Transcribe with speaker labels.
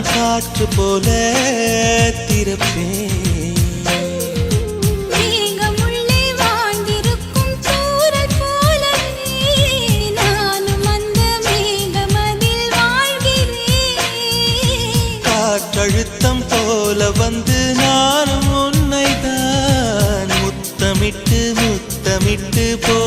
Speaker 1: காற்று போல திறப்பேன். காற்றழுத்தம் போல வந்து நானும் உன்னை தான் முத்தமிட்டு முத்தமிட்டு போ